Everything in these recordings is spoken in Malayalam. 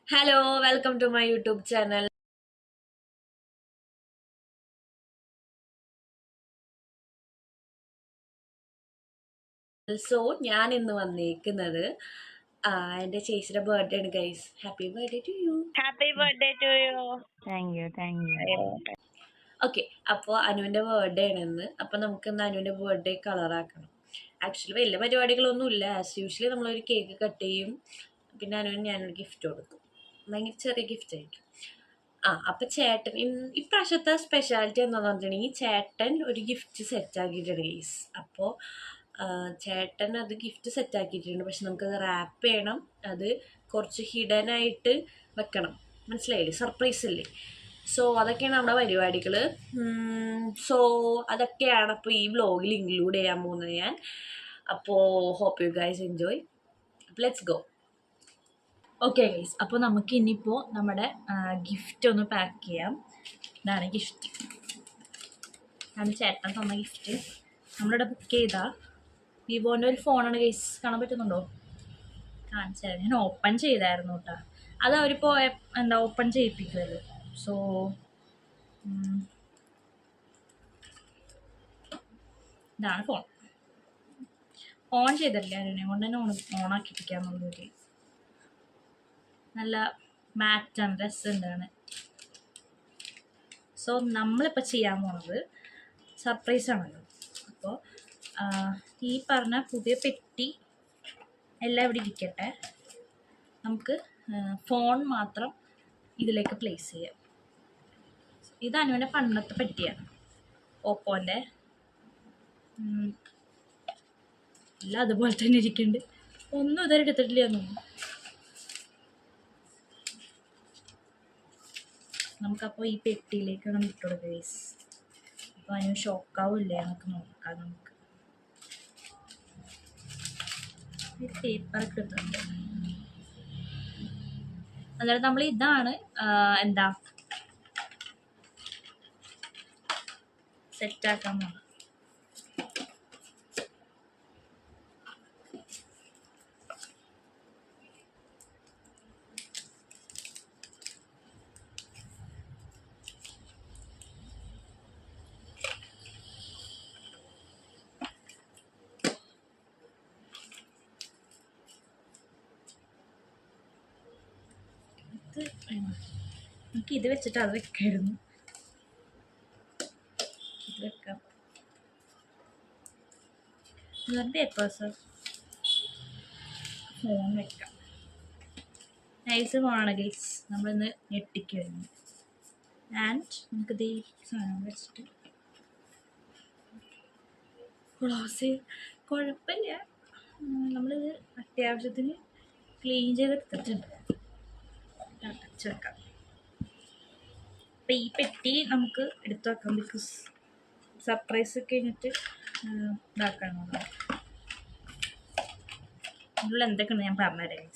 Hello, welcome to my YouTube channel. So ഞാൻ ഇന്ന് വന്നിരിക്കുന്നത് എൻ്റെ ചേച്ചിയുടെ ബർത്ത്ഡേ ആണ് guys. Happy birthday to you. Happy birthday to you. Thank you. Okay, അപ്പോൾ അനുവിൻ്റെ ബർത്ത്ഡേ ആണ് ഇന്ന്. അപ്പോൾ നമുക്ക് ഇന്ന് അനുവിൻ്റെ ബർത്ത്ഡേ കളറാക്കണം. ആക്ച്വലി വലിയ പരിപാടികളൊന്നുമില്ല. ആസ് യൂഷ്വലി നമ്മളൊരു കേക്ക് കട്ട് ചെയ്യും, പിന്നെ അനുവിന് ഞാനൊരു ഗിഫ്റ്റ് കൊടുക്കും. ഭയങ്കര ചെറിയ ഗിഫ്റ്റ് ആയിരിക്കും. അപ്പം ചേട്ടൻ ഇപ്രാവശ്യത്തെ സ്പെഷ്യാലിറ്റി എന്താണെന്ന് പറഞ്ഞിട്ടുണ്ടെങ്കിൽ ചേട്ടൻ ഒരു ഗിഫ്റ്റ് സെറ്റാക്കിയിട്ടുണ്ട് ഗൈസ്. അപ്പോൾ ചേട്ടൻ അത് ഗിഫ്റ്റ് സെറ്റാക്കിയിട്ടുണ്ട്. പക്ഷെ നമുക്കത് റാപ്പ് ചെയ്യണം, അത് കുറച്ച് ഹിഡനായിട്ട് വെക്കണം. മനസ്സിലായില്ലേ? സർപ്രൈസ് അല്ലേ? സോ അതൊക്കെയാണ് നമ്മുടെ പരിപാടികൾ. സോ അതൊക്കെയാണ് അപ്പോൾ ഈ വ്ലോഗിൽ ഇൻക്ലൂഡ് ചെയ്യാൻ പോകുന്നത് ഞാൻ. അപ്പോൾ hope you guys enjoy. Let's go. Okay guys, അപ്പോൾ നമുക്ക് ഇനിയിപ്പോൾ നമ്മുടെ ഗിഫ്റ്റ് ഒന്ന് പാക്ക് ചെയ്യാം. ഇതാണ് ഗിഫ്റ്റ്, ആണ് ചേട്ടൻ തന്ന ഗിഫ്റ്റ്. നമ്മളിവിടെ ബുക്ക് ചെയ്താൽ വിവോൻ്റെ ഒരു ഫോണാണ് ഗൈസ്. കാണാൻ പറ്റുന്നുണ്ടോ? കാണിച്ചാൽ ഞാൻ ഓപ്പൺ ചെയ്തായിരുന്നു കേട്ടോ. അത് അവരിപ്പോൾ ഓപ്പൺ ചെയ്യിപ്പിക്കുമല്ലോ. സോ ഇതാണ് ഫോൺ. ഓൺ ചെയ്തല്ലേ, അതിനെ കൊണ്ട് തന്നെ ഓണാക്കിപ്പിക്കാമെന്നുള്ളൊരു നല്ല മാറ്റാണ്, രസമുണ്ടാണ്. സോ നമ്മളിപ്പോൾ ചെയ്യാൻ പോണത് സർപ്രൈസാണല്ലോ. അപ്പോൾ ഈ പറഞ്ഞ പുതിയ പെട്ടി എല്ലാം ഇവിടെ ഇരിക്കട്ടെ. നമുക്ക് ഫോൺ മാത്രം ഇതിലേക്ക് പ്ലേസ് ചെയ്യാം. ഇത് അനുവിൻ്റെ പണ്ടത്തെ പെട്ടിയാണ്, ഓപ്പോൻ്റെ. എല്ലാം അതുപോലെ തന്നെ ഇരിക്കുന്നുണ്ട്, ഒന്നും ഇതുവരെ എടുത്തിട്ടില്ല തോന്നുന്നു. നമുക്കപ്പോൾ ഈ പെട്ടിയിലേക്ക് നമ്മൾ ഇട്ട് കൊടുക്കുക ഗൈസ്. അപ്പോൾ അതിന് ഷോക്കാവില്ലേ നമുക്ക് നോക്കാം. നമുക്ക് പേപ്പറൊക്കെ എടുത്തിട്ടുണ്ട്. അന്നേരം നമ്മൾ ഇതാണ് സെറ്റാക്കാൻ പോകുന്നത്. നമുക്ക് ഇത് വെച്ചിട്ട് അത് വെക്കായിരുന്നു. ഇത് വെക്കാം. പേപ്പേഴ്സ്, ഫോൺ വെക്കാം. നൈസ് ഫോണാണ് ഗൈസ്, നമ്മളിന്ന് ഞെട്ടിക്കുമായിരുന്നു. ആൻഡ് നമുക്കിത് ഈ സാധനം വെച്ചിട്ട് ക്ലോസ് ചെയ്ത്, കുഴപ്പമില്ല, നമ്മളിത് അത്യാവശ്യത്തിന് ക്ലീൻ ചെയ്തെടുത്തിട്ടുണ്ട്. അടച്ച് വെക്കാം. അപ്പം ഈ പെട്ടി നമുക്ക് എടുത്തു വെക്കാം, ബിക്കോസ് സർപ്രൈസ് കഴിഞ്ഞിട്ട് ഇതാക്കണം. ഇതിൽ എന്തൊക്കെയാണ് ഞാൻ പറഞ്ഞുതരാം.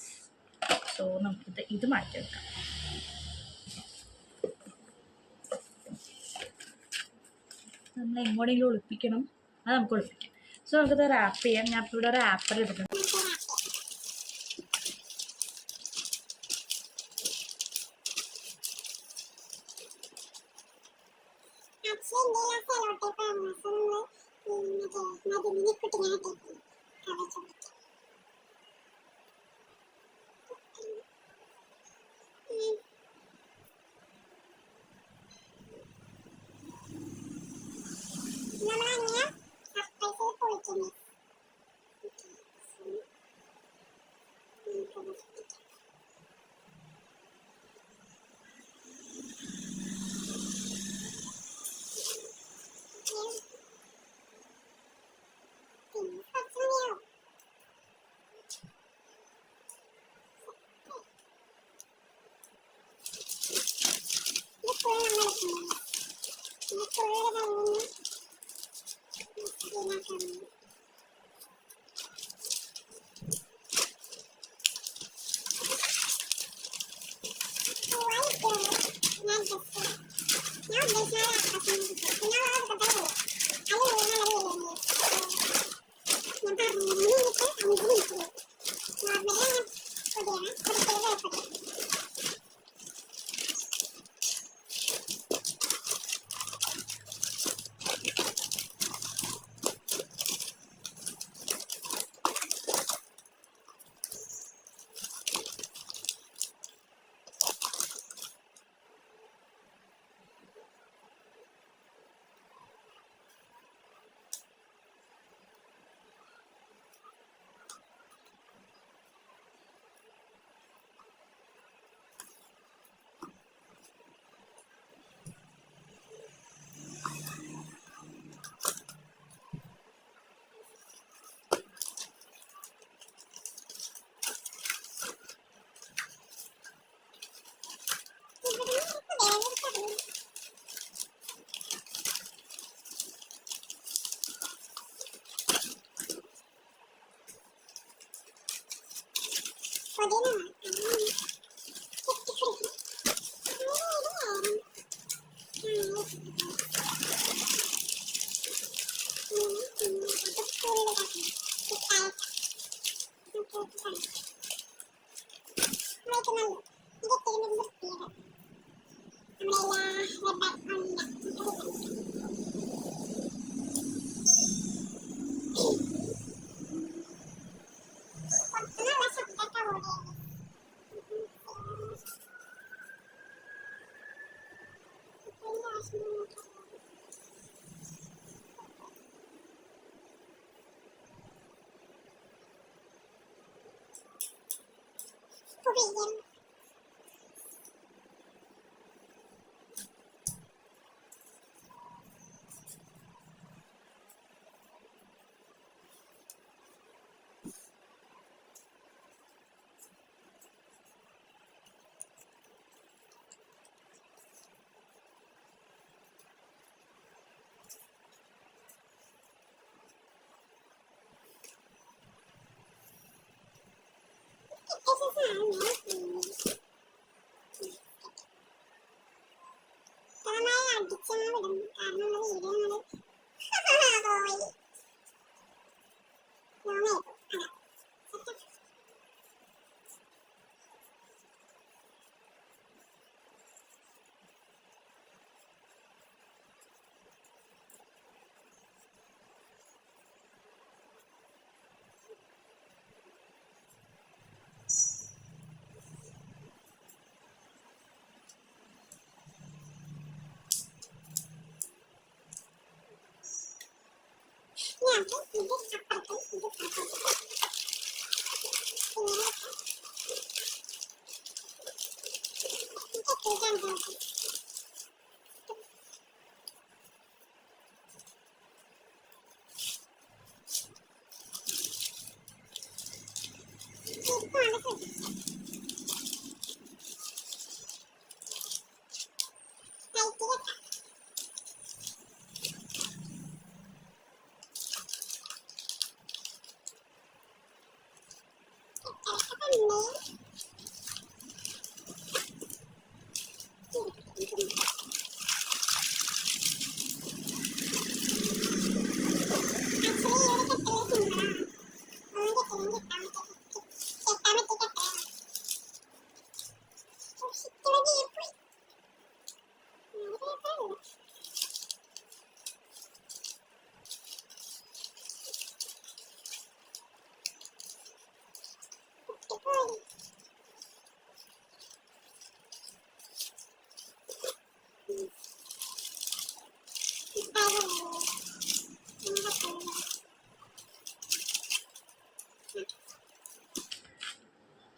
സോ നമുക്കിത് ഇത് മാറ്റി വെക്കാം. നമ്മൾ എങ്ങോട്ടെങ്കിലും ഒളിപ്പിക്കണം, അത് നമുക്ക് ഒളിപ്പിക്കാം. സോ നമുക്കിത് റാപ്പ് ചെയ്യാം. ഞാൻ ഇപ്പോൾ ഇവിടെ ഒരു ആപ്പർ എടുക്കണം.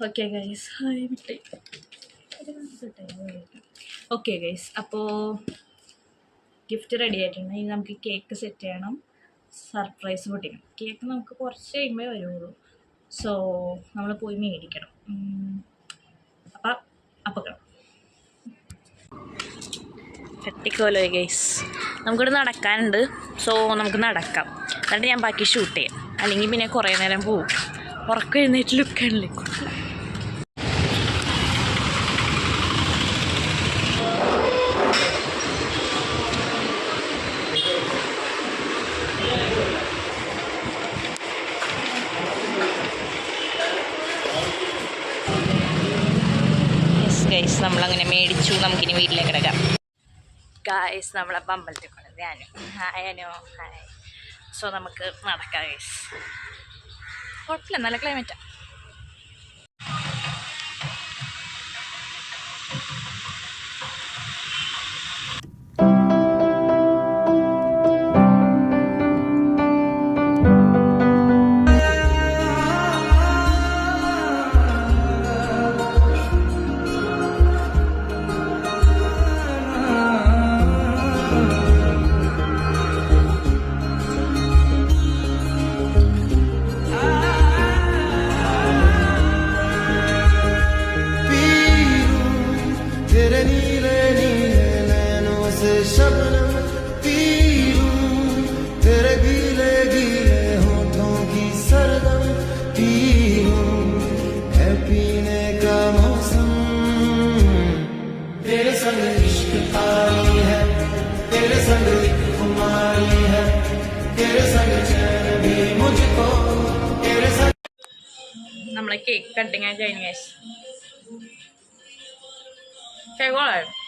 ഓക്കെ ഗൈസ്, ഹായ് വിട്ടേ. ഓക്കെ ഗൈസ്, അപ്പോൾ ഗിഫ്റ്റ് റെഡി ആയിട്ടുണ്ട്. ഇനി നമുക്ക് കേക്ക് സെറ്റ് ചെയ്യണം, സർപ്രൈസ് പൊട്ടിക്കണം. കേക്ക് നമുക്ക് കുറച്ച് കഴിയുമ്പേ വരുള്ളൂ, സോ നമ്മൾ പോയി മേടിക്കണം. അപ്പം കെട്ടിക്കോലോ ഗൈസ്, നമുക്കിവിടെ നടക്കാനുണ്ട്, സോ നമുക്ക് നടക്കാം. എന്നിട്ട് ഞാൻ ബാക്കി ഷൂട്ട് ചെയ്യാം, അല്ലെങ്കിൽ പിന്നെ കുറേ നേരം പോവും. ഉറക്കം എഴുന്നേറ്റ് ലുക്കാണല്ലേ. ഗൈസ് നമ്മളങ്ങനെ മേടിച്ചു, നമുക്കിനി വീട്ടിലേക്ക് കിടക്കാം. ഗൈസ് നമ്മളപ്പം അമ്പലത്തിൽ കൊണ്ടത് ഞാനോ ഹായ്. സോ നമുക്ക് നടക്കാം ഗൈസ്, കുഴപ്പമില്ല, നല്ല ക്ലൈമറ്റാണ്. शबनम पी लूं तेरे गीले गीले होठों की सरगम पी लूं, है पीने का मौसम। तेरे संग इश्क आई है, तेरे संग एक खुमारी है, तेरे संग चैन भी मुझको, तेरे संग। നമ്മളെ കേക്ക് കട്ടിങ് കഴിഞ്ഞു ഗൈസ്. Kaya ko